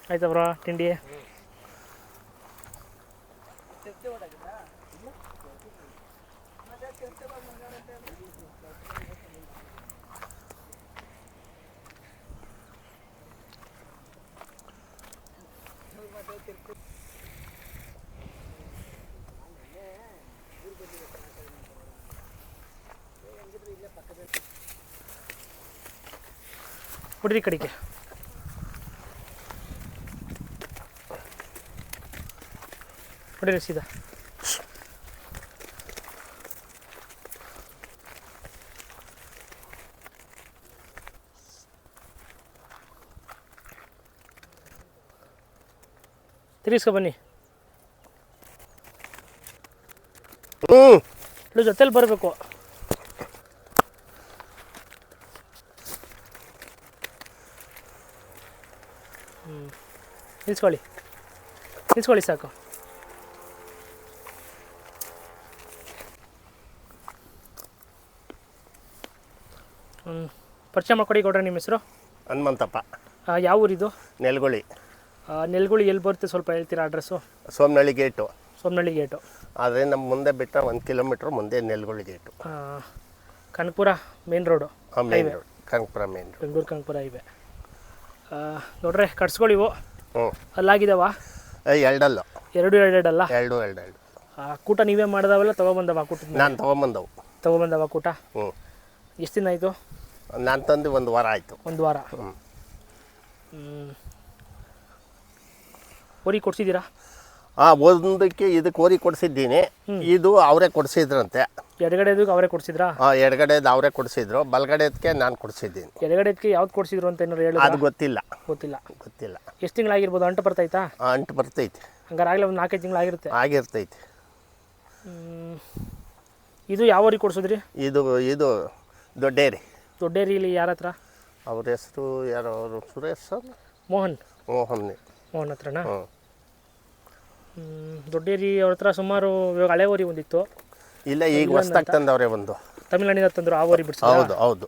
ಆಯ್ತಾ ಬ್ರೋ ತಿಂಡಿ? ಬಿಡ್ರಿ ಕಡೆಗೆ. ಹೊಡಿರಿ ಸೀದಾ. ತಿರ್ಗಿಸ್ಕೊ ಬನ್ನಿ. ಇಳು ಜೊತೆಲಿ ಬರಬೇಕು. ನಿಲ್ಸ್ಕೊಳ್ಳಿ ಸಾಕು. ಪರಿಚಯ ಮಾಡ್ಕೊಡಿ ಕೊಡ್ರೆ. ನಿಮ್ಮ ಹೆಸರು? ಹನುಮಂತಪ್ಪ. ಯಾವ ಊರಿದು? ನೆಲಗುಳಿ. ನೆಲಗುಳಿ ಎಲ್ಲಿ ಬರುತ್ತೆ ಸ್ವಲ್ಪ ಹೇಳ್ತೀರಾ address? Somanahalli gate. Somanahalli gate. ಆದರೆ ನಮ್ಮ ಮುಂದೆ ಬಿಟ್ಟರೆ 1 ಕಿಲೋಮೀಟ್ರ್ ಮುಂದೆ Nelaguli gate. Kanakapura main road. Main road, Kanakapura main road, Bengaluru Kanakapura highway. ನೋಡ್ರೆ ಕಟ್ಸ್ಕೊಳ್ಳಿ ಇವು. ಅಲ್ಲಾಗಿದ್ದಾವ? ಎರಡಲ್ಲ. ಎರಡಲ್ಲ? ಎರಡು. ಕೂಟ ನೀವೇ ಮಾಡಿದವಲ್ಲ ತೊಗೊಬಂದವ? ಕೂಟ ನಾನು ತೊಗೊಬಂದವ ಕೂಟ. ಎಷ್ಟು ದಿನ ಆಯಿತು? ನಾನು ತಂದು 1 ವಾರ ಆಯಿತು. 1 ವಾರ. ಓರಿ ಕೊಡ್ಸಿದ್ದೀರಾ? ಒಂದಕ್ಕೆ ಇದಕ್ಕೆ ಓರಿ ಕೊಡಿಸಿದ್ದೀನಿ. ಇದು ಅವರೇ ಕೊಡಿಸಿದ್ರಂತೆ. ಎಡಗಡೆದು ಅವರೇ ಕೊಡಿಸಿದ್ರಾ? ಎಡಗಡೆದು ಅವರೇ ಕೊಡಿಸಿದ್ರು, ಬಲಗಡೆದಕ್ಕೆ ನಾನು ಕೊಡಿಸಿದ್ದೀನಿ. ಎಡಗಡೆದಕ್ಕೆ ಯಾವ್ದು ಕೊಡಿಸಿದ್ರು ಅಂತ ಏನಾರು ಹೇಳಿ? ಅದು ಗೊತ್ತಿಲ್ಲ. ಎಷ್ಟು ತಿಂಗಳಾಗಿರ್ಬೋದು? ಅಂಟು ಬರ್ತೈತಾ? ಅಂಟು ಬರ್ತೈತಿ. ಹಂಗಾರೆ ಆಗಲೇ ಒಂದು 4-5 ತಿಂಗಳಾಗಿರುತ್ತೆ. ಆಗಿರ್ತೈತಿ. ಇದು ಯಾವ ಊರಿಗೆ ಕೊಡಿಸಿದ್ರಿ? ಇದು ದೊಡ್ಡೇರಿ. ದೊಡ್ಡೇರಿಲಿ ಯಾರ ಹತ್ರ? ಅವ್ರ ಹೆಸರು ಯಾರೋ, ಅವರು ಸುರೇಶ್ ಸರ್. ಮೋಹನ್ ಹತ್ರನಾ? ದೊಡ್ಡೇರಿ ಅವ್ರ ಹತ್ರ ಸುಮಾರು. ಇವಾಗ ಹಳೆ ಓರಿ ಒಂದಿತ್ತು. ಇಲ್ಲ, ಈಗ ಹೊಸ್ದಾಗಿ ತಂದವ್ರೆ ಒಂದು. ತಮಿಳ್ನಾಡಿಂದ ತಂದರು. ಆ ಓರಿ ಬಿಡಿಸಿದ್ರು? ಹೌದು.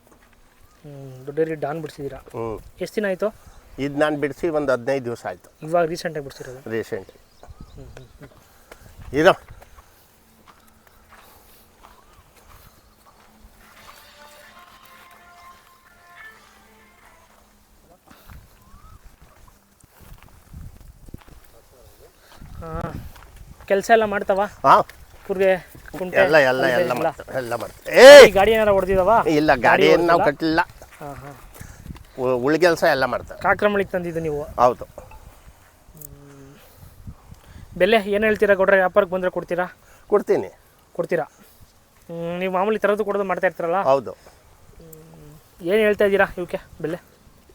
ದೊಡ್ಡೇರಿ ಡಾನ್ ಬಿಡಿಸಿದ್ದೀರಾ? ಎಷ್ಟು ದಿನ ಆಯಿತು? ಇದು ನಾನು ಬಿಡಿಸಿ ಒಂದು 15 ದಿವಸ ಆಯಿತು. ಇವಾಗ ರೀಸೆಂಟಾಗಿ ಬಿಡಿಸಿರೋದು? ರೀಸೆಂಟಾಗಿ. ಇದು ಕೆಲಸ ಎಲ್ಲ ಮಾಡ್ತಾವ? ಕುರ್ಗೆ ಕುಂಟೆ ಎಲ್ಲ ಮಾಡ್ತಾರೆ. ಗಾಡಿ ಏನಾರ ಹೊಡೆದಿದಾವ? ಇಲ್ಲ, ಗಾಡಿಯನ್ನು ನಾವು ಕಟ್ಟಲಿಲ್ಲ. ಉಳ್ಗೆಲ್ಸ ಎಲ್ಲ ಮಾಡ್ತಾರೆ. ಕಾಕ್ರಮಳಿಗೆ ತಂದಿದ್ದು ನೀವು? ಹೌದು. ಬೆಲೆ ಏನು ಹೇಳ್ತೀರಾ ಕೊಡ್ರೆ? ವ್ಯಾಪಾರಕ್ಕೆ ಬಂದರೆ ಕೊಡ್ತೀರಾ? ನೀವು ಮಾಮೂಲಿ ತರೋದು ಕೊಡೋದು ಮಾಡ್ತಾ ಇರ್ತಾರಲ್ಲ? ಹೌದು. ಏನು ಹೇಳ್ತಾ ಇದ್ದೀರಾ ಇವಕ್ಕೆ ಬೆಲೆ?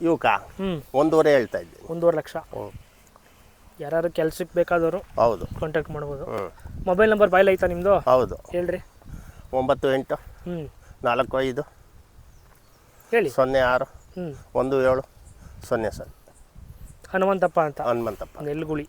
ಇವಕ್ಕ 1.5 ಹೇಳ್ತಾ ಇದ್ದೀನಿ. 1.5 ಲಕ್ಷ. ಯಾರು ಕೆಲ್ಸಕ್ಕೆ ಬೇಕಾದವರು ಹೌದು ಕಾಂಟ್ಯಾಕ್ಟ್ ಮಾಡ್ಬೋದು. ಮೊಬೈಲ್ ನಂಬರ್ ಬಾಯ್ಲ್ ಐತಾ ನಿಮ್ಮದು? ಹೌದು. ಹೇಳ್ರಿ. 98 45 ಹೇಳಿ 06 17 00. ಹನುಮಂತಪ್ಪ ಅಂತ. ನೆಲಗುಳಿ.